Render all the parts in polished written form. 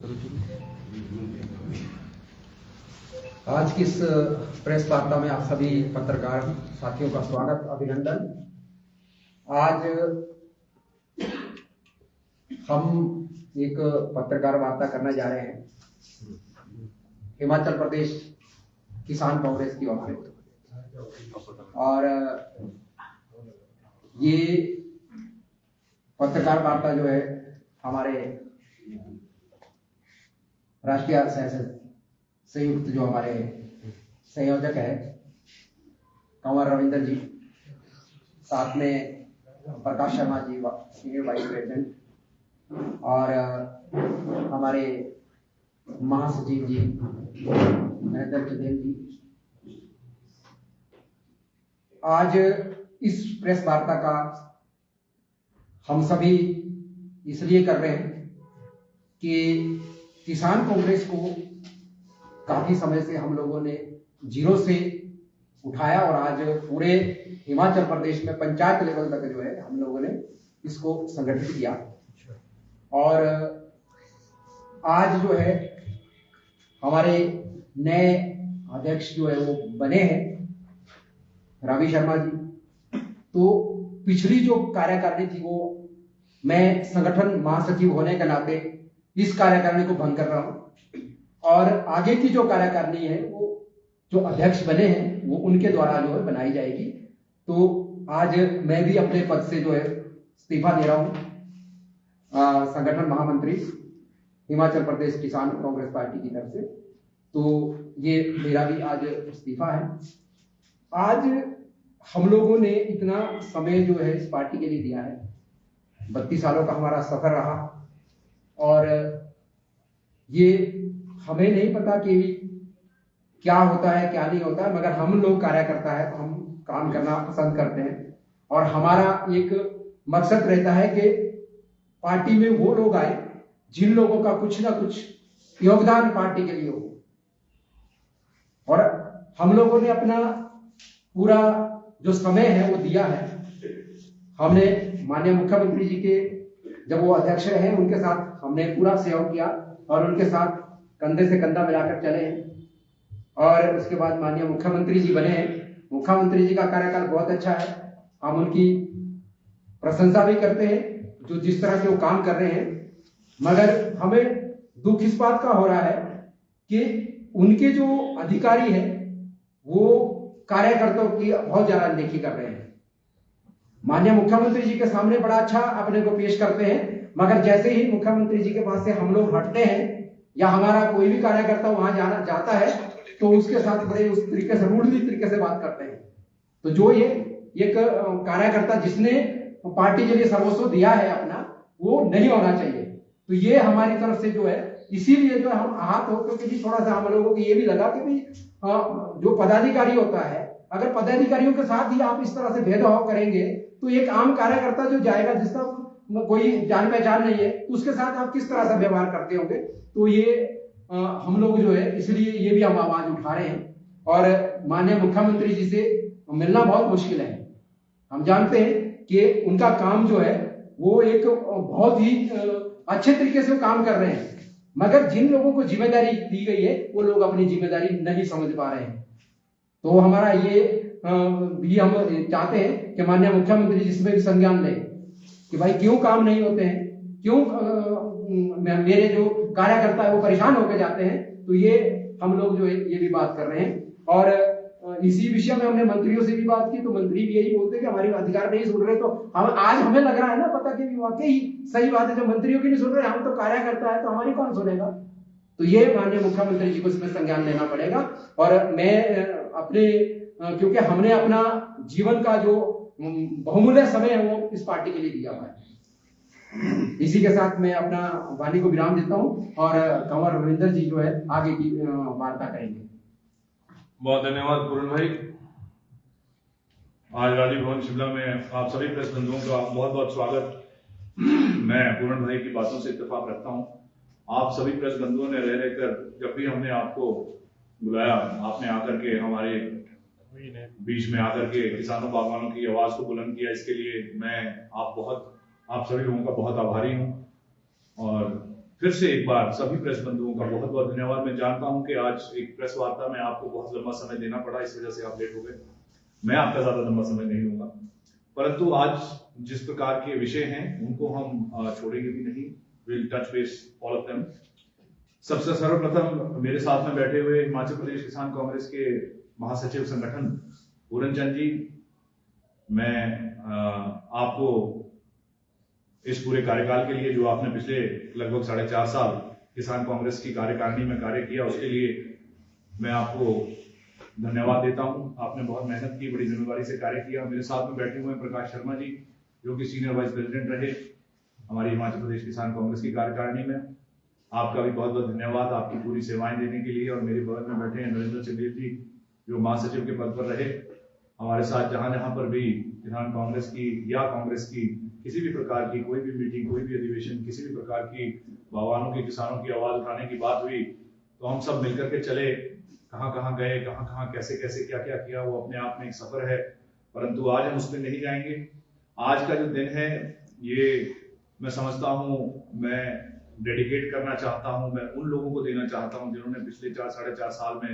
आज की इस प्रेस वार्ता में आप सभी पत्रकार साथियों का स्वागत, अभिनंदन। आज हम एक पत्रकार वार्ता करने जा रहे हैं हिमाचल प्रदेश किसान कांग्रेस की ओर से, और ये पत्रकार वार्ता जो है हमारे राष्ट्रीय संयुक्त जो हमारे संयोजक है कंवर रविंदर जी, साथ में Prakash Sharma ji senior vice president, और हमारे महासचिव जी महेंद्र चंदेल जी। आज इस प्रेस वार्ता का हम सभी इसलिए कर रहे हैं कि किसान कांग्रेस को काफी समय से हम लोगों ने जीरो से उठाया और आज पूरे हिमाचल प्रदेश में पंचायत लेवल तक जो है हम लोगों ने इसको संगठित किया। और आज जो है हमारे नए अध्यक्ष जो है वो बने हैं रवि शर्मा जी। तो पिछली जो कार्यकारिणी थी वो मैं संगठन महासचिव होने के नाते इस कार्यकारिणी को भंग कर रहा हूं, और आगे की जो कार्यकारिणी है वो जो अध्यक्ष बने हैं वो उनके द्वारा जो है बनाई जाएगी। तो आज मैं भी अपने पद से जो है इस्तीफा दे रहा हूं संगठन महामंत्री हिमाचल प्रदेश किसान कांग्रेस पार्टी की तरफ से। तो ये मेरा भी आज इस्तीफा है। आज हम लोगों ने इतना समय जो है इस पार्टी के लिए दिया है, 32 सालों का हमारा सफर रहा, और ये हमें नहीं पता कि क्या होता है क्या नहीं होता है, मगर हम लोग कार्यकर्ता है तो हम काम करना पसंद करते हैं। और हमारा एक मकसद रहता है कि पार्टी में वो लोग आए जिन लोगों का कुछ ना कुछ योगदान पार्टी के लिए हो। और हम लोगों ने अपना पूरा जो समय है वो दिया है। हमने माननीय मुख्यमंत्री जी के जब वो अध्यक्ष रहे उनके साथ हमने पूरा सहयोग किया और उनके साथ कंधे से कंधा मिलाकर चले हैं। और उसके बाद माननीय मुख्यमंत्री जी बने हैं। मुख्यमंत्री जी का कार्यकाल बहुत अच्छा है, हम उनकी प्रशंसा भी करते हैं जो जिस तरह से वो काम कर रहे हैं। मगर हमें दुख इस बात का हो रहा है कि उनके जो अधिकारी है वो कार्यकर्ताओं की बहुत ज्यादा अनदेखी कर रहे हैं। माननीय मुख्यमंत्री जी के सामने बड़ा अच्छा अपने को पेश करते हैं, मगर जैसे ही मुख्यमंत्री जी के पास से हम लोग हटते हैं या हमारा कोई भी कार्यकर्ता वहां जाता है तो उसके साथ बड़े उस तरीके से रूडली तरीके से बात करते हैं। तो जो ये एक कार्यकर्ता जिसने पार्टी के लिए सर्वस्व दिया है अपना, वो नहीं होना चाहिए। तो ये हमारी तरफ से जो है, इसीलिए जो हम आहत हो, क्योंकि थोड़ा सा हम लोगों को ये भी लगा कि भाई जो पदाधिकारी होता है, अगर पदाधिकारियों के साथ ही आप इस तरह से भेदभाव करेंगे तो एक आम कार्यकर्ता जो जाएगा जिसका कोई जान पहचान नहीं है, तो उसके साथ आप किस तरह से व्यवहार करते होंगे। तो ये हम लोग जो है इसलिए ये भी हम आवाज उठा रहे हैं। और माननीय मुख्यमंत्री जी से मिलना बहुत मुश्किल है। हम जानते हैं कि उनका काम जो है वो एक बहुत ही अच्छे तरीके से काम कर रहे हैं, मगर जिन लोगों को जिम्मेदारी दी गई है वो लोग अपनी जिम्मेदारी नहीं समझ पा रहे हैं। तो हमारा ये भी हम चाहते हैं कि माननीय मुख्यमंत्री जी इसमें भी संज्ञान लें कि भाई क्यों काम नहीं होते हैं, क्यों मेरे जो कार्यकर्ता है वो परेशान होकर जाते हैं। तो ये हम लोग जो है ये भी बात कर रहे हैं। और इसी विषय में हमने मंत्रियों से भी बात की, तो मंत्री भी यही बोलते हैं कि हमारे अधिकार नहीं सुन रहे। तो हम आज हमें लग रहा है ना पता कि वाकई सही बात है, जब मंत्रियों की नहीं सुन रहे, हम तो कार्यकर्ता है तो हमारी कौन सुनेगा। तो ये माननीय मुख्यमंत्री जी को इसमें संज्ञान लेना पड़ेगा। और मैं अपने क्योंकि हमने अपना जीवन का जो बहुमूल्य समय है वो इस पार्टी के लिए दिया हुआ है। इसी के साथ मैं अपना वाणी को विराम देता हूं और कंवर रविंदर जी जो है आगे की वार्ता करेंगे। बहुत धन्यवाद पूर्ण भाई। आज राजीव भवन शिमला में आप सभी प्रेस बंधुओं का बहुत बहुत स्वागत। मैं पूर्ण भाई की बातों से इत्तेफाक रखता हूं। आप सभी प्रेस बंधुओं ने रह रहकर जब भी हमने आपको बुलाया, आपने आकर के हमारे बीच में आकर के किसानों बागवानों की आवाज को बुलंद किया, इसके लिए मैं आप सभी लोगों का बहुत आभारी हूं। और फिर से एक बार सभी प्रेस बंधुओं का बहुत बहुत धन्यवाद। मैं जानता हूं कि आज एक प्रेस वार्ता में आपको बहुत लंबा समय देना पड़ा, इस वजह से आप लेट हो गए। मैं आपका ज्यादा लंबा समय नहीं लूंगा, परंतु आज जिस प्रकार के विषय हैं उनको हम छोड़ेंगे भी नहीं। Will touch base all of them. सबसे सर्वप्रथम मेरे साथ में बैठे हुए हिमाचल प्रदेश किसान कांग्रेस के महासचिव संगठन पूरन चंद जी, मैं आपको इस पूरे कार्यकाल के लिए जो आपने पिछले लगभग 4.5 साल किसान कांग्रेस की कार्यकारिणी में कार्य किया, उसके लिए मैं आपको धन्यवाद देता हूं। आपने बहुत मेहनत की, बड़ी जिम्मेदारी से कार्य किया। मेरे साथ में बैठे हुए प्रकाश शर्मा जी, जो कि सीनियर वाइस प्रेसिडेंट रहे हमारी हिमाचल प्रदेश किसान कांग्रेस की कार्यकारिणी में। आपका भी बहुत बहुत धन्यवाद आपकी पूरी सेवाएं देने के लिए। और मेरे बगल में बैठे हैं नरेंद्र चंदेल जी, जो महासचिव के पद पर रहे। हमारे साथ जहां जहां पर भी किसान कांग्रेस की या कांग्रेस की किसी भी प्रकार की कोई भी मीटिंग, कोई भी अधिवेशन, किसी भी प्रकार की बागवानों की, किसानों की आवाज उठाने की बात हुई, तो हम सब मिलकर के चले। कहां कहां गए, कहां कहां कैसे कैसे क्या क्या किया, वो अपने आप में एक सफर है। परंतु आज हम उसमें नहीं जाएंगे। आज का जो दिन है, ये मैं समझता हूं, मैं डेडिकेट करना चाहता हूं, मैं उन लोगों को देना चाहता हूं जिन्होंने पिछले 4-4.5 साल में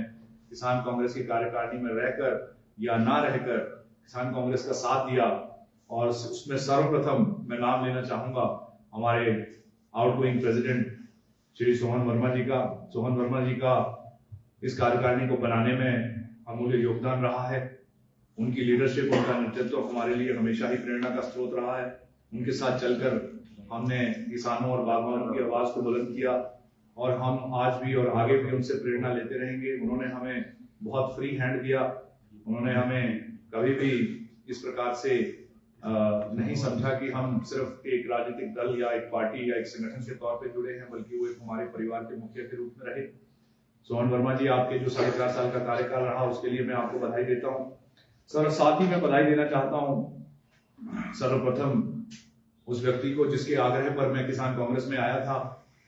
किसान कांग्रेस की कार्यकारिणी में रहकर या ना रहकर किसान कांग्रेस का साथ दिया। और उसमें सर्वप्रथम मैं नाम लेना चाहूंगा हमारे आउटगोइंग प्रेसिडेंट श्री सोहन वर्मा जी का। सोहन वर्मा जी का इस कार्यकारिणी को बनाने में अमूल्य योगदान रहा है। उनकी लीडरशिप, उनका नेतृत्व हमारे लिए हमेशा ही प्रेरणा का स्रोत रहा है। उनके साथ चलकर हमने किसानों और बागवानों की आवाज को बुलंद किया, और हम आज भी और आगे भी उनसे प्रेरणा लेते रहेंगे। उन्होंने हमें बहुत फ्री हैंड दिया। उन्होंने हमें कभी भी इस प्रकार से नहीं समझा कि हम सिर्फ एक राजनीतिक दल या एक पार्टी या एक संगठन के तौर पे जुड़े हैं, बल्कि वो एक हमारे परिवार के मुखिया के रूप में रहे। सोहन वर्मा जी, आपके जो 4.5 साल का कार्यकाल रहा, उसके लिए मैं आपको बधाई देता हूं सर। साथ ही मैं बधाई देना चाहता हूं सर्वप्रथम उस व्यक्ति को जिसके आग्रह पर मैं किसान कांग्रेस में आया था।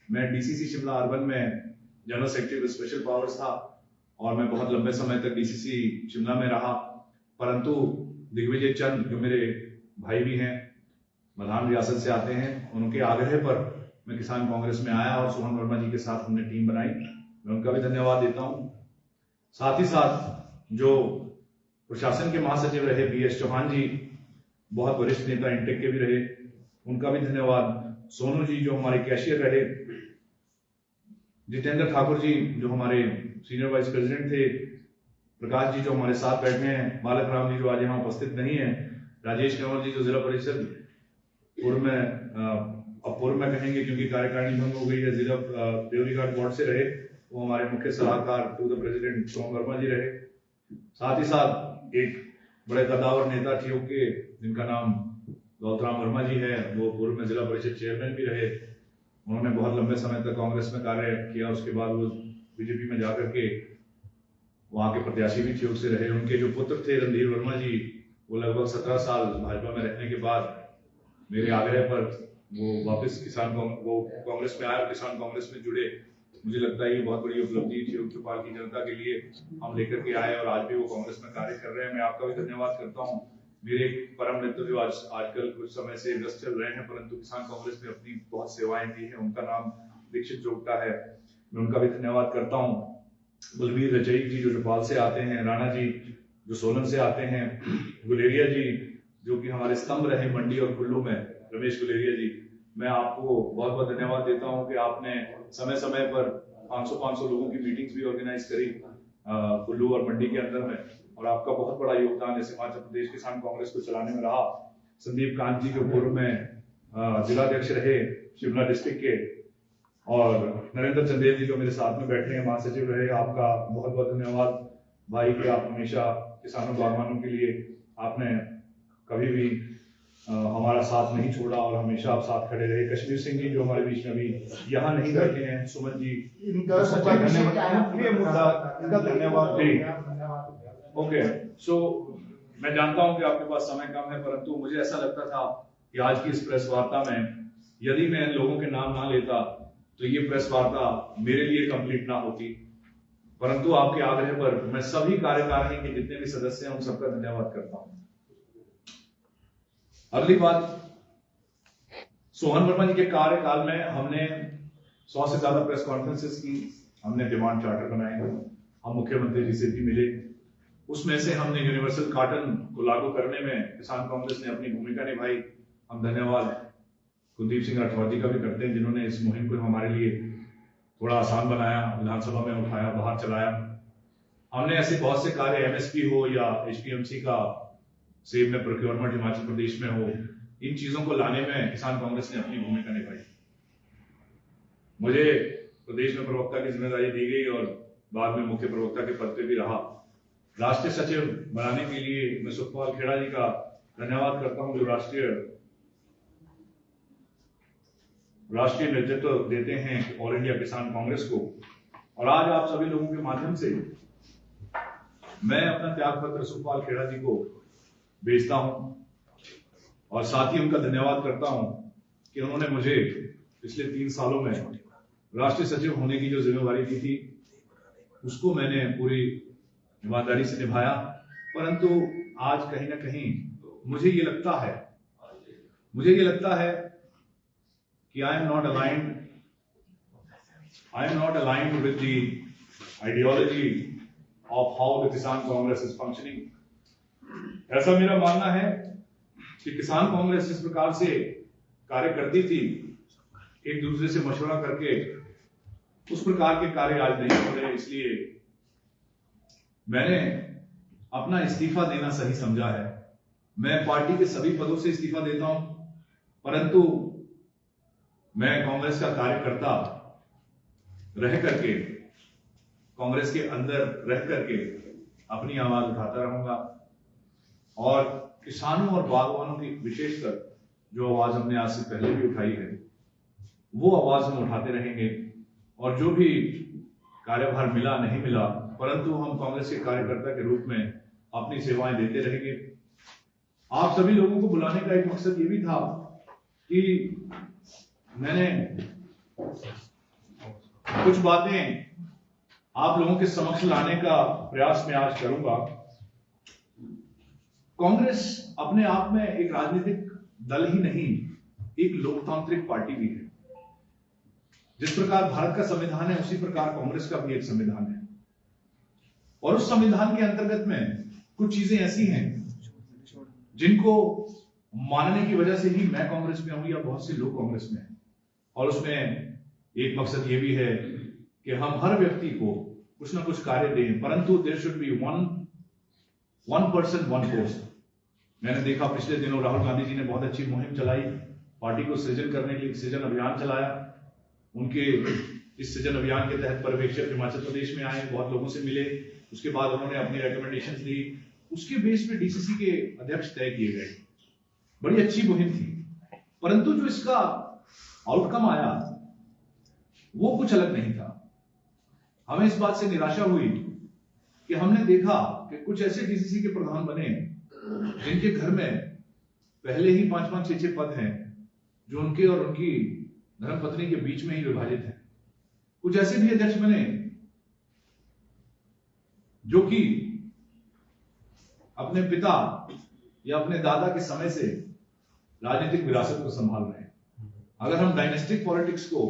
मैं डीसीसी शिमला अर्बन में general secretary with special powers था, और मैं बहुत लंबे समय तक डीसीसी शिमला में रहा। परंतु दिग्विजय चंद, जो मेरे भाई भी हैं, मधान रियासत से आते हैं, उनके आग्रह पर मैं किसान कांग्रेस में आया और सोहन वर्मा जी के साथ हमने टीम बनाई। मैं उनका भी धन्यवाद देता हूं। साथ ही साथ जो प्रशासन के महासचिव रहे BS चौहान जी, बहुत वरिष्ठ नेता इंटेक के भी रहे, उनका भी धन्यवाद। सोनू जी, जो हमारे कैशियर रहे, जितेंद्र ठाकुर जी, जो हमारे सीनियर वाइस प्रेसिडेंट थे, प्रकाश जी जो हमारे साथ बैठे हैं, बालक राम जी जो आज यहाँ उपस्थित नहीं है, राजेश कंवर जी जो जिला परिषद पूर्व में, अब पूर्व में कहेंगे क्योंकि कार्यकारिणी भंग हो गई है, जिला देवरीघाट बोर्ड से रहे, वो हमारे मुख्य सलाहकार to the president Sohan Varma ji रहे। साथ ही साथ एक बड़े कदावर नेता थे के, जिनका नाम गौतराम वर्मा जी है, वो पूर्व में जिला परिषद चेयरमैन भी रहे। उन्होंने बहुत लंबे समय तक कांग्रेस में कार्य किया, उसके बाद वो बीजेपी में जाकर के वहां के प्रत्याशी भी ठियोग से रहे। उनके जो पुत्र थे रणधीर वर्मा जी, वो लगभग 17 साल भाजपा में रहने के बाद मेरे आग्रह पर वो वापस कांग्रेस में आए, किसान कांग्रेस में जुड़े। मुझे लगता है ये बहुत बड़ी उपलब्धि थी चौपाल की जनता के लिए, हम लेकर के आए और आज भी वो कांग्रेस में कार्य कर रहे हैं। मैं आपका भी धन्यवाद करता हूँ। मेरे परम मित्र जो आजकल कुछ समय से व्यस्त चल रहे हैं, परंतु किसान कांग्रेस में अपनी बहुत सेवाएं दी है, उनका नाम दीक्षित जोगटा है, मैं उनका भी धन्यवाद करता हूँ। बलबीर रचई जी जो चौपाल से आते हैं, राणा जी जो सोलन से आते हैं, गुलेरिया जी जो कि हमारे स्तंभ रहे मंडी और कुल्लू में, रमेश गुलेरिया जी, मैं आपको बहुत बहुत धन्यवाद देता हूं कि आपने समय समय पर 500 लोगों की मीटिंग्स भी ऑर्गेनाइज करी कुल्लू और मंडी के अंदर में, और आपका बहुत बड़ा योगदान इस हिमाचल प्रदेश किसान कांग्रेस को चलाने में रहा। संदीप कांत जी जो पूर्व में जिलाध्यक्ष रहे शिमला डिस्ट्रिक्ट के, और नरेंद्र चंदेल जी जो मेरे साथ में बैठे हैं, महासचिव रहे, आपका बहुत बहुत धन्यवाद भाई कि आप हमेशा किसानों बागवानों के लिए आपने कभी भी हमारा साथ नहीं छोड़ा और हमेशा आप साथ खड़े रहे। कश्मीर सिंह जी जो हमारे बीच में अभी यहाँ नहीं बैठे हैं, सुमन जी, इनका धन्यवाद। ओके, सो मैं जानता हूं कि आपके पास समय कम है, परंतु मुझे ऐसा लगता था कि आज की इस प्रेस वार्ता में यदि मैं इन लोगों के नाम ना लेता तो ये प्रेस वार्ता मेरे लिए कंप्लीट ना होती। परंतु आपके आग्रह पर मैं सभी कार्यकारिणी के जितने भी सदस्य हैं उन सबका धन्यवाद करता हूं। अगली बात, सोहन वर्मा जी के कार्यकाल में हमने 100 से ज्यादा प्रेस कॉन्फ्रेंसेस की, हमने डिमांड चार्टर बनाए, हम मुख्यमंत्री जी से भी मिले। उसमें से हमने यूनिवर्सल कार्टन को लागू करने में किसान कांग्रेस ने अपनी भूमिका निभाई। हम धन्यवाद कुलदीप सिंह राठौर जी का भी करते हैं, जिन्होंने इस मुहिम को हमारे लिए थोड़ा आसान बनाया, विधानसभा में उठाया, बाहर चलाया। हमने ऐसे बहुत से कार्य, एमएसपी हो या एचपीएमसी का सेब में प्रोक्योरमेंट हिमाचल प्रदेश में हो, इन चीजों को लाने में किसान कांग्रेस ने अपनी भूमिका निभाई। मुझे प्रदेश में प्रवक्ता की जिम्मेदारी दी गई और बाद में मुख्य प्रवक्ता के पद पे भी रहा। राष्ट्रीय सचिव बनाने के लिए मैं सुखपाल खेड़ा जी का धन्यवाद करता हूं, जो राष्ट्रीय नेतृत्व देते हैं ऑल इंडिया किसान कांग्रेस को। और आज आप सभी लोगों के माध्यम से मैं अपना त्याग पत्र सुखपाल खेड़ा जी को भेजता हूं और साथ ही उनका धन्यवाद करता हूं कि उन्होंने मुझे पिछले 3 सालों में राष्ट्रीय सचिव होने की जो जिम्मेदारी दी थी, उसको मैंने पूरी ईमानदारी से निभाया। परंतु आज कहीं ना कहीं मुझे ये लगता है कि I am not aligned with the ideology of how the किसान कांग्रेस इज फंक्शनिंग। ऐसा मेरा मानना है कि किसान कांग्रेस जिस प्रकार से कार्य करती थी, एक दूसरे से मशवरा करके, उस प्रकार के कार्य आज नहीं हो रहे। इसलिए मैंने अपना इस्तीफा देना सही समझा है। मैं पार्टी के सभी पदों से इस्तीफा देता हूं, परंतु मैं कांग्रेस का कार्यकर्ता रह करके, कांग्रेस के अंदर रह करके अपनी आवाज उठाता रहूंगा और किसानों और बागवानों की विशेषकर जो आवाज हमने आज से पहले भी उठाई है, वो आवाज हम उठाते रहेंगे। और जो भी कार्यभार मिला नहीं मिला, परंतु हम कांग्रेस के कार्यकर्ता के रूप में अपनी सेवाएं देते रहेंगे। आप सभी लोगों को बुलाने का एक मकसद ये भी था कि मैंने कुछ बातें आप लोगों के समक्ष लाने का प्रयास मैं आज करूंगा। कांग्रेस अपने आप में एक राजनीतिक दल ही नहीं, एक लोकतांत्रिक पार्टी भी है। जिस प्रकार भारत का संविधान है, उसी प्रकार कांग्रेस का भी एक संविधान है। और उस संविधान के अंतर्गत में कुछ चीजें ऐसी हैं जिनको मानने की वजह से ही मैं कांग्रेस में हूं या बहुत से लोग कांग्रेस में हैं। और उसमें एक मकसद ये भी है कि हम हर व्यक्ति को कुछ ना कुछ कार्य दें, परंतु there should be one person one post. मैंने देखा पिछले दिनों राहुल गांधी जी ने बहुत अच्छी मुहिम चलाई, पार्टी को सृजन करने के लिए सृजन अभियान चलाया। उनके इस सृजन अभियान के तहत पर्यवेक्षक हिमाचल प्रदेश में आए, बहुत लोगों से मिले, उसके बाद उन्होंने अपनी रिकमेंडेशंस दी, उसके बेस पे डीसीसी के अध्यक्ष तय किए गए। बड़ी अच्छी मुहिम थी, परंतु जो इसका आउटकम आया वो कुछ अलग नहीं था। हमें इस बात से निराशा हुई कि हमने देखा कि कुछ ऐसे डीसीसी के प्रधान बने जिनके घर में पहले ही 5-5, 6-6 पद हैं, जो उनके और उनकी धर्मपत्नी के बीच में ही विभाजित है। कुछ ऐसे भी अध्यक्ष बने जो कि अपने पिता या अपने दादा के समय से राजनीतिक विरासत को संभाल रहे हैं। अगर हम डायनेस्टिक पॉलिटिक्स को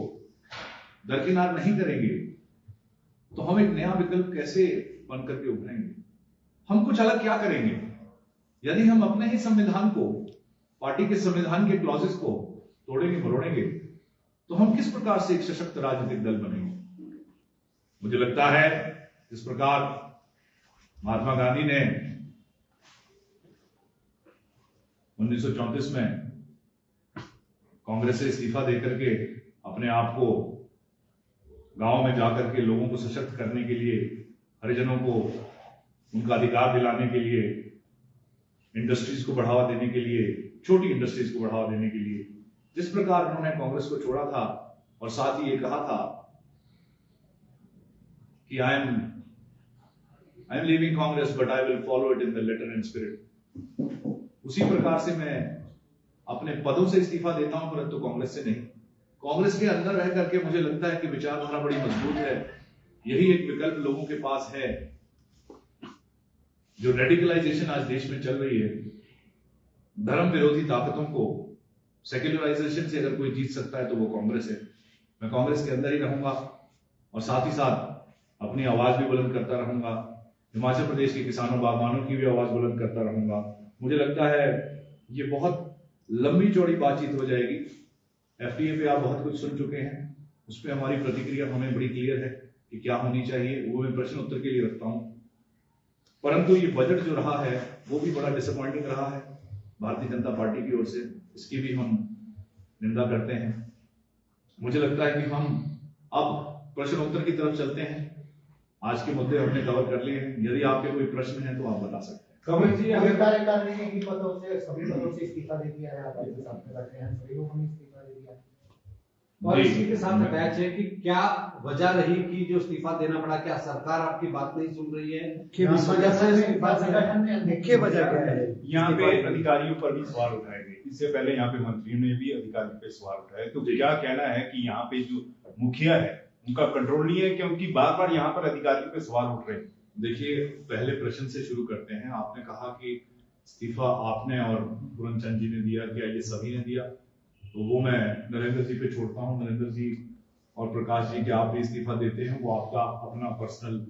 दरकिनार नहीं करेंगे तो हम एक नया विकल्प कैसे बनकर के उभरेंगे? हम कुछ अलग क्या करेंगे? यदि हम अपने ही संविधान को, पार्टी के संविधान के क्लॉजेस को तोड़ेंगे मरोड़ेंगे, तो हम किस प्रकार से एक सशक्त राजनीतिक दल बनेंगे? मुझे लगता है इस प्रकार महात्मा गांधी ने 1934 में कांग्रेस से इस्तीफा देकर के अपने आप को गांव में जाकर के लोगों को सशक्त करने के लिए, हरिजनों को उनका अधिकार दिलाने के लिए, इंडस्ट्रीज को बढ़ावा देने के लिए, छोटी इंडस्ट्रीज को बढ़ावा देने के लिए, जिस प्रकार उन्होंने कांग्रेस को छोड़ा था और साथ ही ये कहा था कि I am leaving Congress but I will follow it in the letter and spirit, उसी प्रकार से मैं अपने पदों से इस्तीफा देता हूं, परंतु कांग्रेस से नहीं। कांग्रेस के अंदर रह करके मुझे लगता है कि विचारधारा बड़ी मजबूत है। यही एक विकल्प लोगों के पास है। जो रेडिकलाइजेशन आज देश में चल रही है, धर्म विरोधी ताकतों को, सेक्युलराइजेशन से अगर कोई जीत सकता है तो वो कांग्रेस है। मैं कांग्रेस के अंदर ही रहूंगा और साथ ही साथ अपनी आवाज भी बुलंद करता रहूंगा। हिमाचल प्रदेश के किसानों बागवानों की भी आवाज बुलंद करता रहूंगा। मुझे लगता है ये बहुत लंबी चौड़ी बातचीत हो जाएगी। एफटीए पे आप बहुत कुछ सुन चुके हैं, उस पर हमारी प्रतिक्रिया हमें बड़ी क्लियर है कि क्या होनी चाहिए, वो मैं प्रश्न उत्तर के लिए रखता हूं। परंतु ये बजट जो रहा है वो भी बड़ा डिसअपॉइंटिंग रहा है भारतीय जनता पार्टी की ओर से, इसकी भी हम निंदा करते हैं। मुझे लगता है कि हम अब प्रश्न उत्तर की तरफ चलते हैं। आज के मुद्दे हमने कवर कर लिए हैं, यदि आपके कोई प्रश्न है तो आप बता सकते हैं। कमल जी, अगर कार्यकारिणी की पदों से सभी पदों से इस्तीफा दे दिया है, आप आपके साथ में बैठे हैं, सभी लोगों ने इस्तीफा दे दिया और इसी के साथ अटैच है कि क्या वजह रही कि जो इस्तीफा देना पड़ा? क्या सरकार आपकी बात नहीं सुन रही है? मुख्य वजह क्या है? यहाँ पे अधिकारियों पर भी सवाल उठाए गए। इससे पहले यहाँ पे मंत्रियों ने भी अधिकारियों पे सवाल उठाए, तो क्या कहना है कि यहाँ पे जो मुखिया है उनका कंट्रोल नहीं है, क्योंकि बार बार यहाँ पर अधिकारियों पे सवाल उठ रहे हैं? देखिए, पहले प्रश्न से शुरू करते हैं। आपने कहा कि इस्तीफा आपने और पूरन चंद जी ने दिया, क्या ये सभी ने दिया? तो वो मैं नरेंद्र जी पे छोड़ता हूँ। नरेंद्र जी और प्रकाश जी के आप भी इस्तीफा देते हैं, वो आपका अपना पर्सनल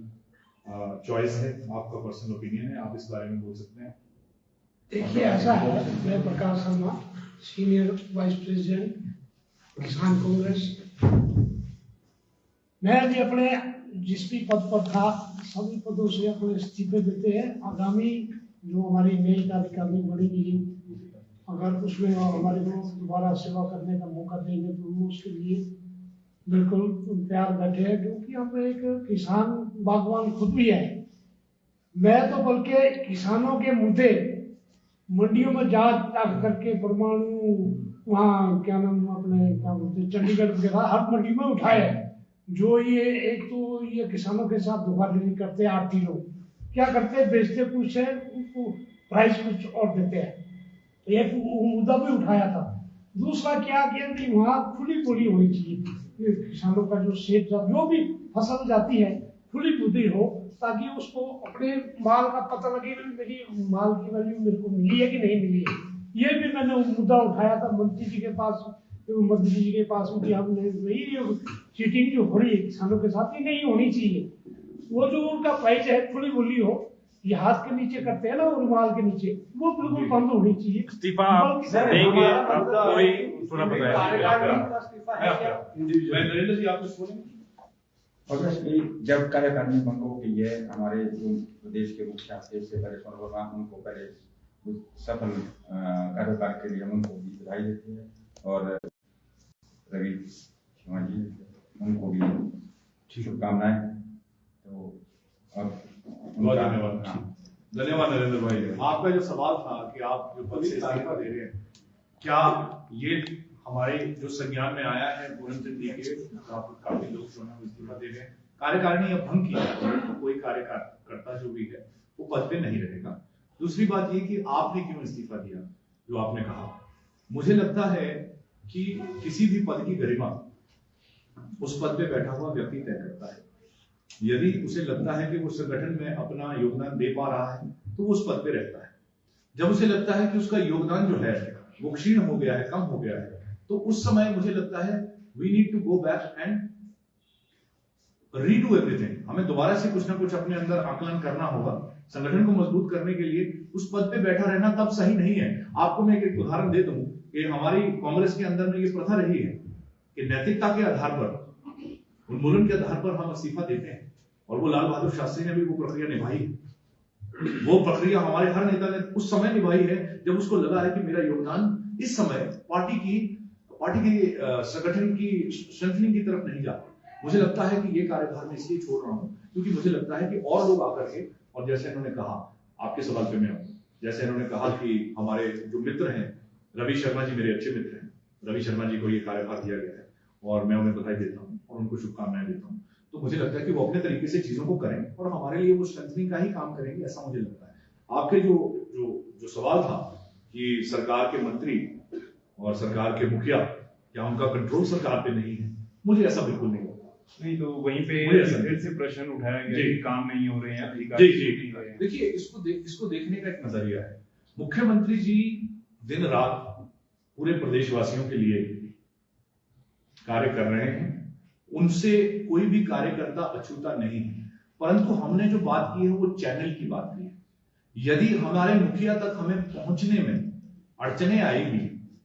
चॉइस है, आपका पर्सनल ओपिनियन है, आप इस बारे में बोल सकते हैं। देखिए, ऐसा है, मैं Prakash Sharma, senior vice president किसान कांग्रेस। मैं अभी अपने जिस भी पद पर था सभी पदों से अपने इस्तीफे देते हैं। आगामी जो हमारी नई कार्यकारिणी बढ़ेगी, अगर उसमें हमारे को दोबारा सेवा करने का मौका देंगे तो हम उसके लिए बिल्कुल तैयार बैठे हैं, क्योंकि हम एक किसान बागवान खुद भी है। मैं तो बल्कि किसानों के मुद्दे मंडियों में जा करके परमाणु वहाँ क्या नाम अपने क्या बोलते चंडीगढ़ वगैरह हर मंडी में उठाए। जो ये एक तो ये किसानों के साथ धोखाधड़ी करते हैं। आड़ती लोग क्या करते हैं, बेचते कुछ है, उनको प्राइस कुछ और देते हैं। तो एक मुद्दा भी उठाया था। दूसरा क्या किया कि वहाँ खुली बोली होनी चाहिए, किसानों का जो सेब जो भी फसल जाती है खुली बोली हो, ताकि उसको अपने माल का पता लगे मेरी माल की वैल्यू मेरे को मिली है कि नहीं मिली है। ये भी मैंने मुद्दा उठाया था मंत्री जी के पास, मंत्री जी के पास कि हमने वही चीटिंग जो हो रही है किसानों के साथ ही नहीं होनी चाहिए। वो जो उनका प्राइस है खुली बोली हो, ये हाथ के नीचे करते हैं ना रुमाल के नीचे, वो बिल्कुल बंद होनी चाहिए। इस्तीफा देंगे कोई सुना नरेंद्र जी, आप कुछ बोलेंगे? जब कार्यकारिणी भंग हो गई है, हमारे जो प्रदेश के मुख्य से परेशान वर्मा उनको पहले सफल कार्यकाल के लिए हम उनको भी बधाई देते हैं और रवि शर्मा जी उनको भी शुभकामनाएं। तो अब बहुत धन्यवाद। धन्यवाद नरेंद्र भाई। आपका जो सवाल था कि आप जो पद से इस्तीफा दे रहे हैं, क्या ये हमारे जो संज्ञान में आया है पूरन चंद जी के, काफी लोग जो है इस्तीफा दे रहे हैं, कार्यकारिणी अब भंग किया तो कोई कार्यकर्ता जो भी है वो पद पे नहीं रहेगा। दूसरी बात ये कि आपने क्यों इस्तीफा दिया, जो आपने कहा, मुझे लगता है कि किसी भी पद की गरिमा उस पद पे बैठा हुआ व्यक्ति तय करता है। यदि उसे लगता है कि वो संगठन में अपना योगदान दे पा रहा है तो वो उस पद पे रहता है। जब उसे लगता है कि उसका योगदान जो है वो क्षीण हो गया है, कम हो गया है, तो उस समय मुझे लगता है we need to go back and redo everything. हमें दोबारा से कुछ ना कुछ अपने अंदर आकलन करना होगा। संगठन को मजबूत करने के लिए उस पद पे बैठा रहना तब सही नहीं है। आपको मैं एक उदाहरण दे दूं कि हमारी कांग्रेस के अंदर में ये प्रथा रही है कि नैतिकता के आधार पर, उन्मूलन के आधार पर हम इस्तीफा देते हैं, और वो लाल बहादुर शास्त्री ने भी वो प्रक्रिया निभाई है। वो प्रक्रिया हमारे हर नेता ने उस समय निभाई है जब उसको लगा है कि मेरा योगदान इस समय पार्टी की संगठन की स्ट्रेंथनिंग की तरफ नहीं जाता। मुझे लगता है कि ये कार्यभार मैं इसलिए छोड़ रहा हूं क्योंकि मुझे लगता है कि और लोग आकर के, और जैसे इन्होंने कहा, आपके सवाल पे मैं आऊं, जैसे इन्होंने कहा कि हमारे जो मित्र हैं, रवि शर्मा जी मेरे अच्छे मित्र हैं, रवि शर्मा जी को ये कार्यभार दिया गया है और मैं उन्हें बधाई देता हूं और उनको शुभकामनाएं देता हूं। तो मुझे लगता है कि वो अपने तरीके से चीजों को करें और हमारे लिए वो स्ट्रेंथनिंग का ही काम करेंगे, ऐसा मुझे लगता है। आपके जो सवाल था कि सरकार के मंत्री और सरकार के मुखिया, क्या उनका कंट्रोल सरकार पे नहीं है, मुझे ऐसा बिल्कुल नहीं लगता। नहीं, तो वहीं पे फिर से प्रश्न उठाया गया कि काम नहीं हो रहे हैं, अधिकारी जी। देखिए, इसको देखने का एक नजरिया है। मुख्यमंत्री जी दिन रात पूरे प्रदेशवासियों के लिए कार्य कर रहे हैं उनसे कोई भी कार्यकर्ता अछूता नहीं है, परंतु हमने जो बात की है वो चैनल की बात की है। यदि हमारे मुखिया तक हमें पहुंचने में अड़चने आएगी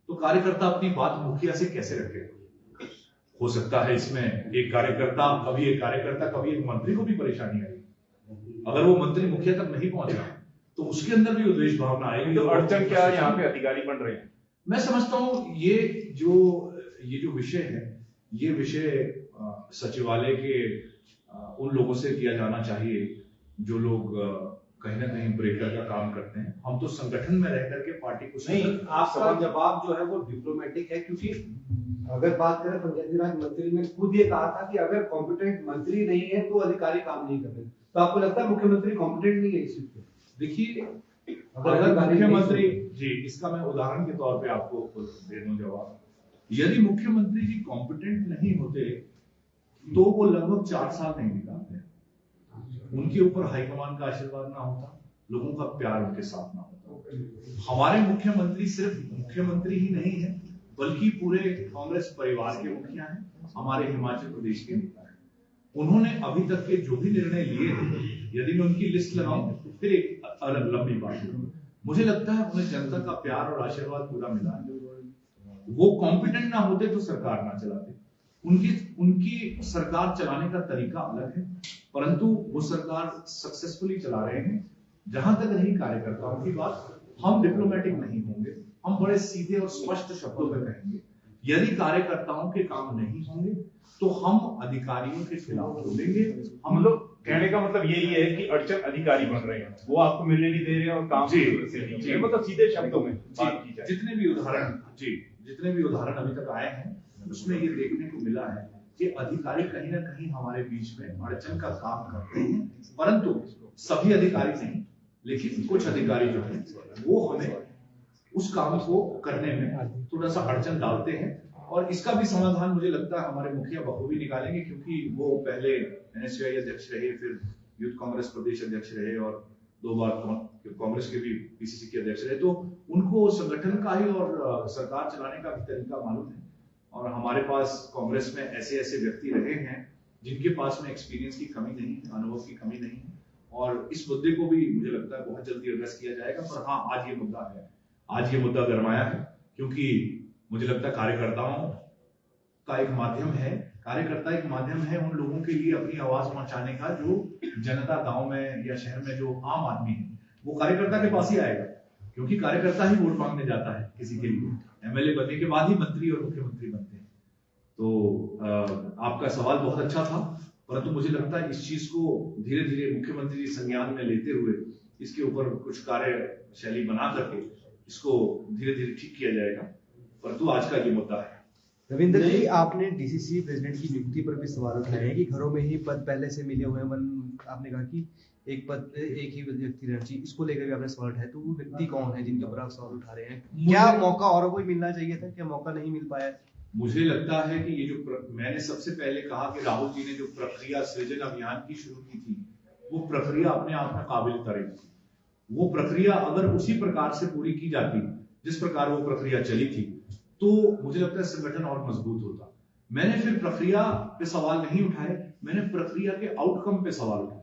तो कार्यकर्ता अपनी बात मुखिया से कैसे रखेगा? हो सकता है इसमें एक कार्यकर्ता कभी एक मंत्री को भी परेशानी आएगी। अगर वो मंत्री मुखिया तक नहीं पहुंचा तो उसके अंदर भी द्वेष भावना आएगी। तो अड़चन क्या यहाँ पे अधिकारी बन रहे हैं? मैं समझता हूं ये जो विषय है, ये विषय सचिवालय के उन लोगों से किया जाना चाहिए जो लोग कहीं ना कहीं ब्रेकर का काम करते हैं। हम तो संगठन में रह करके पार्टी को नहीं, आपका जवाब जो है वो डिप्लोमेटिक है, क्योंकि अगर बात करें पंचायती राज मंत्री ने खुद ये कहा था कि अगर कॉम्पिटेंट मंत्री नहीं है तो अधिकारी काम नहीं कर रहे। तो आपको लगता है मुख्यमंत्री कॉम्पिटेंट नहीं है इस चीज पे? देखिए, अगर मुख्यमंत्री जी, इसका मैं उदाहरण के तौर पे आपको दे दूं जवाब। यदि मुख्यमंत्री जी कॉम्पिटेंट नहीं होते तो वो लगभग 4 साल नहीं निकालते, उनके ऊपर हाईकमान का आशीर्वाद ना होता, लोगों का प्यार उनके साथ ना होता। हमारे मुख्यमंत्री सिर्फ मुख्यमंत्री ही नहीं है बल्कि पूरे कांग्रेस परिवार के मुखिया हैं, हमारे हिमाचल प्रदेश के नेता हैं। उन्होंने अभी तक के जो भी निर्णय लिए हैं, यदि मैं उनकी लिस्ट लगाऊं तो फिर एक अलग लंबी बात है। मुझे लगता है उन्हें जनता का प्यार और आशीर्वाद पूरा मिला है। वो कॉम्पिटेंट ना होते तो सरकार ना चलाते। उनकी सरकार चलाने का तरीका अलग है, परंतु वो सरकार सक्सेसफुली चला रहे हैं। जहां तक रही कार्यकर्ताओं की बात, हम डिप्लोमेटिक नहीं होंगे, हम बड़े सीधे और स्पष्ट शब्दों में कहेंगे, यदि कार्यकर्ताओं के काम नहीं होंगे तो हम अधिकारियों के खिलाफ बोलेंगे। हम लोग कहने का मतलब यही है कि अड़चन अधिकारी बन रहे हैं, वो आपको मिलने नहीं दे रहे और काम जी, जी, मतलब सीधे शब्दों में बात की जाए। जितने भी उदाहरण अभी तक आए हैं उसमें ये देखने को मिला है कि अधिकारी कहीं ना कहीं हमारे बीच में अड़चन का काम करते हैं, परंतु सभी अधिकारी नहीं, लेकिन कुछ अधिकारी जो है वो हमें उस काम को करने में थोड़ा सा अड़चन डालते हैं। और इसका भी समाधान मुझे लगता है हमारे मुखिया बखूबी निकालेंगे, क्योंकि वो पहले NSCI अध्यक्ष रहे, फिर यूथ कांग्रेस प्रदेश अध्यक्ष रहे और 2 बार कांग्रेस के भी PCC के अध्यक्ष रहे, तो उनको संगठन का ही और सरकार चलाने का भी तरीका मालूम है। और हमारे पास कांग्रेस में ऐसे व्यक्ति रहे हैं जिनके पास में एक्सपीरियंस की कमी नहीं है, अनुभव की कमी नहीं है, और इस मुद्दे को भी मुझे लगता है बहुत जल्दी एड्रेस किया जाएगा। पर हाँ, आज ये मुद्दा गरमाया है, क्योंकि मुझे लगता है कार्यकर्ताओं का एक माध्यम है, कार्यकर्ता एक माध्यम है उन लोगों के लिए अपनी आवाज पहुंचाने का, जो जनता गांव में या शहर में जो आम आदमी है वो कार्यकर्ता के पास ही आएगा, क्योंकि कार्यकर्ता ही वोट मांगने जाता है किसी के लिए। MLA बनने के बाद ही मंत्री और मुख्यमंत्री बनते हैं। तो आपका सवाल बहुत अच्छा था, परंतु मुझे लगता है इस चीज को धीरे धीरे मुख्यमंत्री जी संज्ञान में लेते हुए इसके ऊपर कुछ कार्यशैली बना करके इसको धीरे धीरे ठीक किया जाएगा, परंतु आज का ये मुद्दा है। रविंद्र जी, आपने DCC प्रेसिडेंट की नियुक्ति पर भी सवाल उठाए हैं कि घरों में ही पद पहले से मिले हुए हैं। आपने कहा कि एक पद पे एक ही व्यक्ति रहना चाहिए, इसको लेकर भी आपने सवाल उठाया। तो वो व्यक्ति कौन है जिनके ऊपर आप सवाल उठा रहे हैं? क्या मौका और कोई मिलना चाहिए था, क्या मौका नहीं मिल पाया? मुझे लगता है कि ये जो मैंने सबसे पहले कहा कि राहुल जी ने जो प्रक्रिया सृजन अभियान की शुरू की थी, वो प्रक्रिया अपने आप में काबिल तारीफ थी। वो प्रक्रिया अगर उसी प्रकार से पूरी की जाती जिस प्रकार वो प्रक्रिया चली थी, तो मुझे लगता है संगठन और मजबूत होता। मैंने फिर प्रक्रिया पे सवाल नहीं उठाए, मैंने प्रक्रिया के आउटकम पे सवाल उठाए।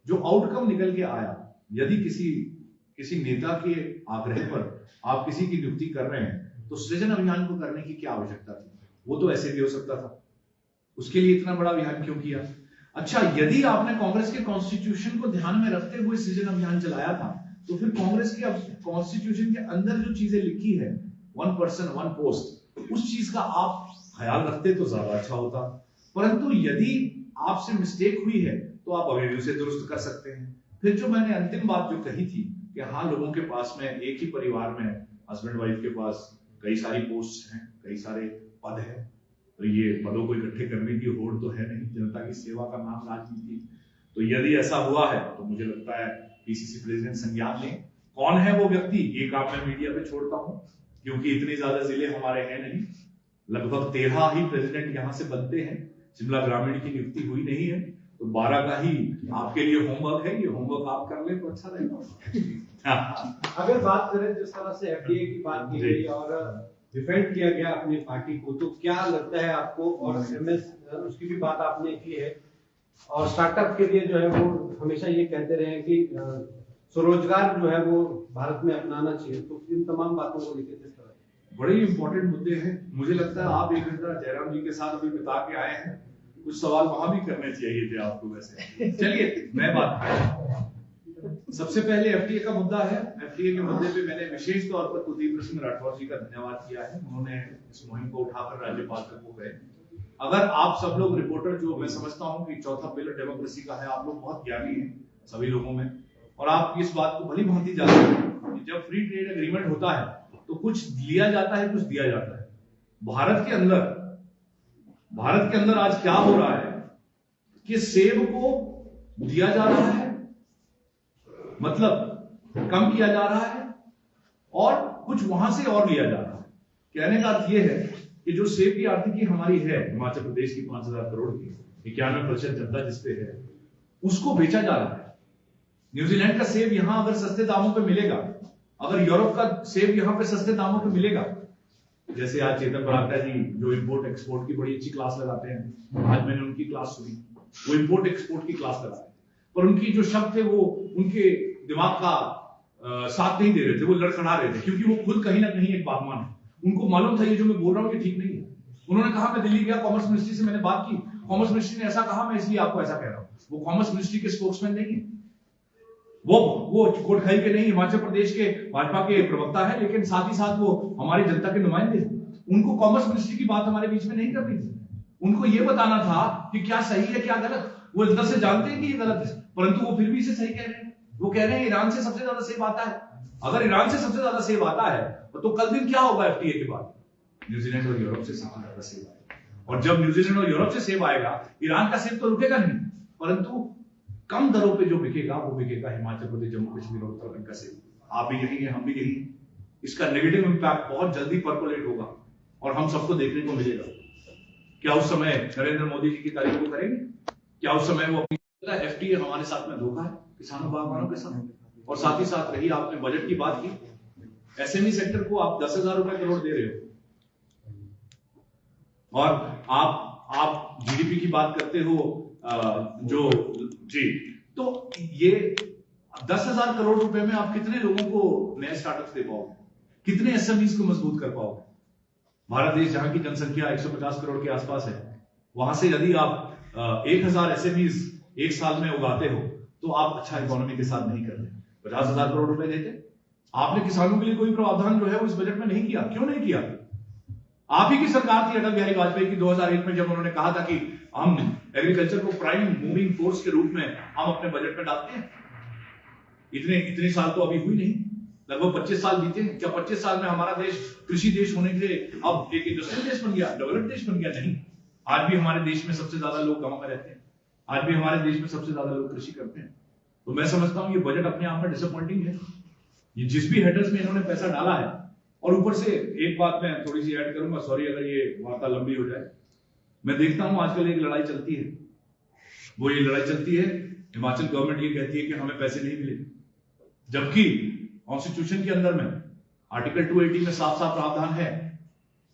जो आउटकम निकल के आया, यदि किसी नेता के आग्रह पर आप किसी की नियुक्ति कर रहे हैं तो सृजन अभियान को करने की क्या आवश्यकता थी? वो तो ऐसे भी हो सकता था, उसके लिए इतना बड़ा अभियान क्यों किया? अच्छा, यदि आपने कांग्रेस के कॉन्स्टिट्यूशन को ध्यान में रखते हुए सृजन अभियान चलाया था, तो फिर कांग्रेस के कॉन्स्टिट्यूशन के अंदर जो चीजें लिखी है, 1 पर्सन 1 पोस्ट, उस चीज का आप ख्याल रखते तो ज्यादा अच्छा होता। परंतु यदि आपसे मिस्टेक हुई है तो आप अभी भी उसे दुरुस्त कर सकते हैं। फिर जो मैंने अंतिम बात जो कही थी कि हाँ, लोगों के पास में एक ही परिवार में हस्बैंड वाइफ के पास कई सारी पोस्ट हैं, कई सारे पद हैं, तो ये पदों को इकट्ठे करने की होड़ तो है नहीं, जनता की सेवा का नाम राजनीति। तो यदि ऐसा हुआ है तो मुझे लगता है PCC प्रेसिडेंट संज्ञान लें। कौन है वो व्यक्ति, ये काम मैं मीडिया पे छोड़ता हूं, क्योंकि इतने ज्यादा जिले हमारे हैं नहीं। लगभग 13 ही प्रेसिडेंट यहाँ से बनते हैं, शिमला ग्रामीण की नियुक्ति हुई नहीं है, तो 12 का ही आपके लिए होमवर्क है। ये होमवर्क आप कर ले तो अच्छा रहेगा। अगर बात करें जिस तरह से FTA की बात की गई और डिफेंड किया गया अपनी पार्टी को, तो क्या लगता है आपको, और MS उसकी भी बात आपने की है। और स्टार्टअप के लिए जो है वो हमेशा ये कहते रहे हैं कि स्वरोजगार जो है वो भारत में अपनाना चाहिए। तो इन तमाम बातों को लेकर किस तरह बड़े इंपॉर्टेंट मुद्दे हैं। मुझे लगता है आप 1 घंटा जयराम जी के साथ अभी बिता के आए हैं, कुछ सवाल वहां भी करने चाहिए थे आपको। वैसे चलिए मैं बात, सबसे पहले एफटीए का मुद्दा है। एफटीए के मुद्दे पे मैंने विशेष तौर पर कुलदीप सिंह राठौर जी का धन्यवाद किया है। उन्होंने इस मुहिम को उठाकर राज्यपाल तक वो गए। अगर आप सब लोग रिपोर्टर, जो मैं समझता हूं कि चौथा पिलर डेमोक्रेसी का है, आप लोग बहुत ज्ञानी हैं सभी लोगों में, और आप इस बात को भली भांति जानते हैं कि जब फ्री ट्रेड एग्रीमेंट होता है तो कुछ लिया जाता है, कुछ दिया जाता है। भारत के अंदर आज क्या हो रहा है कि सेब को दिया जा रहा है, मतलब कम किया जा रहा है, और कुछ वहां से और लिया जा रहा है। कहने का अर्थ यह है कि जो सेब की आर्थिकी हमारी है हिमाचल प्रदेश की 5000 करोड़ की, 91% जनता जिसपे है, उसको बेचा जा रहा है। न्यूजीलैंड का सेब यहां अगर सस्ते दामों पे मिलेगा, अगर यूरोप का सेब यहां पे सस्ते दामों पे मिलेगा, जैसे आज चेतन बरागटा जी जो इंपोर्ट एक्सपोर्ट की बड़ी अच्छी क्लास लगाते हैं, आज मैंने उनकी क्लास सुनी, वो इंपोर्ट एक्सपोर्ट की क्लास लगाते हैं, पर उनकी जो शब्द थे वो उनके दिमाग का साथ नहीं दे रहे थे, वो लड़खड़ा रहे थे, क्योंकि वो खुद कहीं ना कहीं एक बागवान है। उनको मालूम था ये जो मैं बोल रहा हूँ कि ठीक नहीं है। उन्होंने कहा मैं दिल्ली गया, कॉमर्स मिनिस्ट्री से मैंने बात की, कॉमर्स मिनिस्ट्री ने ऐसा कहा, मैं इसलिए आपको ऐसा कह रहा हूँ। वो कॉमर्स मिनिस्ट्री के स्पोक्समैन नहीं है, वो कोटखाई के नहीं, हिमाचल प्रदेश के भाजपा के प्रवक्ता है, लेकिन साथ ही साथ वो हमारी जनता के नुमाइंदे हैं। उनको कॉमर्स मिनिस्ट्री की बात हमारे बीच में नहीं करनी थी, उनको ये बताना था कि क्या सही है क्या गलत। वो अंदर से जानते हैं कि ये गलत है, परंतु वो फिर भी इसे सही कह रहे हैं। वो कह रहे हैं ईरान से सबसे ज्यादा सेब आता है। अगर ईरान से सबसे ज्यादा सेब आता है तो कल दिन क्या होगा एफटीए के बाद? न्यूजीलैंड और यूरोप से सबसे ज्यादा सेब आएगा, और जब न्यूजीलैंड और यूरोप से सेब आएगा, ईरान का सेब तो रुकेगा नहीं, परंतु कम दरों पे जो बिकेगा वो बिकेगा हिमाचल प्रदेश, जम्मू कश्मीर और उत्तराखंड का सेब। आप भी यही हैं, हम भी यही हैं। इसका नेगेटिव इंपैक्ट बहुत जल्दी परकोलेट होगा और हम सबको देखने को मिलेगा। क्या उस समय नरेंद्र मोदी जी की तारीफ को करेंगे? क्या उस समय वो अपनी एफटीए हमारे साथ में धोखा है किसानों बागवानों के साथ? और साथ ही साथ रही आपने बजट की बात की, एसएमई सेक्टर को आप 10,000 रुपए करोड़ दे रहे हो, और आप जीडीपी की बात करते हो जो जी, तो ये 10,000 करोड़ रुपए में आप कितने लोगों को नए स्टार्टअप्स दे पाओगे? कितने एसएमईज को मजबूत कर पाओगे? भारत देश जहां की जनसंख्या 150 करोड़ के आसपास है, वहां से यदि आप 1000 एसएमईज एक साल में उगाते हो तो आप अच्छा इकोनॉमी के साथ नहीं करते। 50,000 करोड़ रुपए देते। आपने किसानों के लिए कोई प्रावधान जो है वो इस बजट में नहीं किया। क्यों नहीं किया? आप ही की सरकार थी अटल बिहारी वाजपेयी की 2001 में, जब उन्होंने कहा था कि हम एग्रीकल्चर को प्राइम मूविंग फोर्स के रूप में हम अपने बजट में डालते हैं। इतने साल तो अभी हुई नहीं, लगभग 25 साल बीते। क्या 25 साल में हमारा देश कृषि देश होने के अब एक इंडस्ट्रियल देश बन गया, डेवलप्ड देश बन गया? नहीं, आज भी हमारे देश में सबसे ज्यादा लोग गांव में रहते हैं, आज भी हमारे देश में सबसे ज्यादा लोग कृषि करते हैं। तो मैं समझता हूं ये बजट अपने आप में डिसअपॉइंटिंग है। ये जिस भी हेडर्स में इन्होंने पैसा डाला है, और ऊपर से एक बात मैं थोड़ी सी ऐड करूंगा, सॉरी अगर ये वार्ता लंबी हो जाए। मैं देखता हूं आजकल एक लड़ाई चलती है, वो ये लड़ाई चलती है, हिमाचल गवर्नमेंट ये कहती है कि हमें पैसे नहीं मिले, जबकि कॉन्स्टिट्यूशन के अंदर में आर्टिकल 280 में साफ साफ प्रावधान है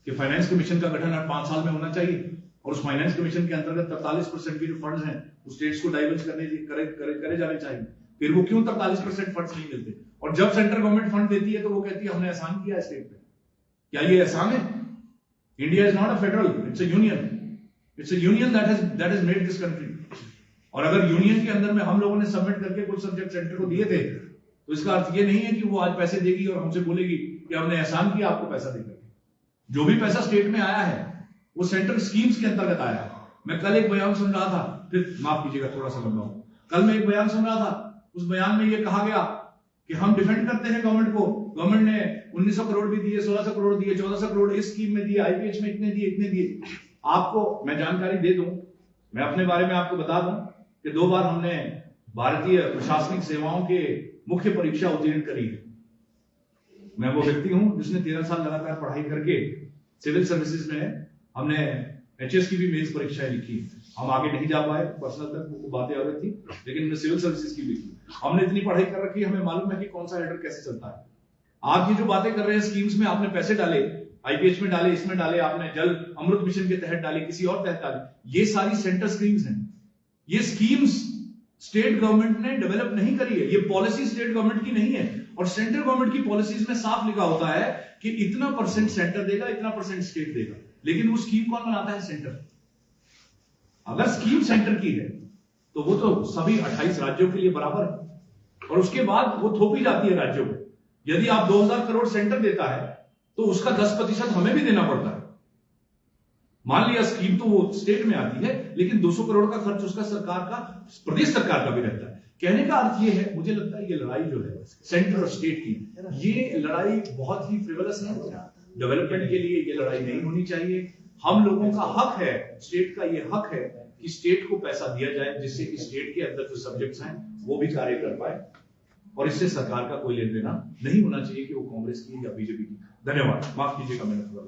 कि फाइनेंस कमीशन का गठन 5 साल में होना चाहिए, और उस फाइनेंस कमीशन के अंतर्गत 43% के जो फंड्स हैं वो स्टेट्स को डाइवर्स करे जाने चाहिए। फिर वो क्यों 43% फंड्स नहीं मिलते? और जब सेंट्रल गवर्नमेंट फंड देती है तो वो कहती है हमने एहसान किया स्टेट पे। क्या ये एहसान है? India is not a federal, it's a union. It's a union that has made this country. और अगर यूनियन के अंदर में हम लोगों ने सबमिट करके कुछ सब्जेक्ट सेंटर को दिए थे, तो इसका अर्थ ये नहीं है कि वो आज पैसे देगी और हमसे बोलेगी कि हमने एहसान किया आपको पैसा देकर। जो भी पैसा स्टेट में आया है वो सेंट्रल स्कीम्स के अंतर्गत आया है। मैं कल एक बयान सुन रहा था, फिर माफ कीजिएगा थोड़ा सा लंबा हो, कल मैं एक बयान सुन रहा था, उस बयान में ये कहा गया कि हम डिफेंड करते हैं गवर्नमेंट को, गवर्नमेंट ने 1900 करोड़ भी दिए, 1600 करोड़ दिए, 1400 करोड़ इस स्कीम में दिए, आईपीएच में इतने दिए। आपको मैं जानकारी दे दूं, मैं अपने बारे में आपको बता दूं कि 2 बार हमने भारतीय प्रशासनिक सेवाओं के मुख्य परीक्षा उत्तीर्ण करी है। मैं वो व्यक्ति हूं जिसने 13 साल लगातार पढ़ाई करके सिविल सर्विसेज में हमने एचएस की भी मेंस परीक्षाएं लिखी। हम आगे नहीं जा पाए, पर्सनल तक वो बातें और थी, लेकिन हमने सिविल सर्विसेज की भी की। हमने इतनी पढ़ाई कर रखी, हमें मालूम है कि कौन सा हेडर कैसे चलता है। आप ये जो बातें कर रहे हैं स्कीम्स में आपने पैसे डाले, आईपीएच में डाले, इसमें डाले, आपने जल अमृत मिशन के तहत डाले, किसी और तहत डाले, ये सारी सेंटर स्कीम्स हैं। ये स्कीम्स स्टेट गवर्नमेंट ने डेवलप नहीं करी है, ये पॉलिसी स्टेट गवर्नमेंट की नहीं है। और सेंट्रल गवर्नमेंट की पॉलिसीज में साफ लिखा होता है कि इतना % सेंटर देगा, इतना % स्टेट देगा, लेकिन वो स्कीम कौन बनाता है? सेंटर। अगर स्कीम सेंटर की है तो वो तो सभी 28 राज्यों के लिए बराबर है, और उसके बाद वो थोपी जाती है राज्यों को। यदि आप 2000 करोड़ सेंटर देता है तो उसका 10% हमें भी देना पड़ता है। मान लिया स्कीम तो वो स्टेट में आती है, लेकिन 200 करोड़ का खर्च उसका सरकार का, प्रदेश सरकार का भी रहता है। कहने का अर्थ ये है, मुझे लगता है ये लड़ाई जो है सेंटर और स्टेट की, ये लड़ाई बहुत ही फ्रिवलस है। डेवलपमेंट के लिए ये लड़ाई नहीं होनी चाहिए। हम लोगों का हक है, स्टेट का ये हक है कि स्टेट को पैसा दिया जाए, जिससे कि स्टेट के अंदर जो सब्जेक्ट्स हैं वो भी कार्य कर पाए, और इससे सरकार का कोई लेन देना नहीं होना चाहिए कि वो कांग्रेस की या बीजेपी की। धन्यवाद, माफ कीजिएगा मैंने थोड़ा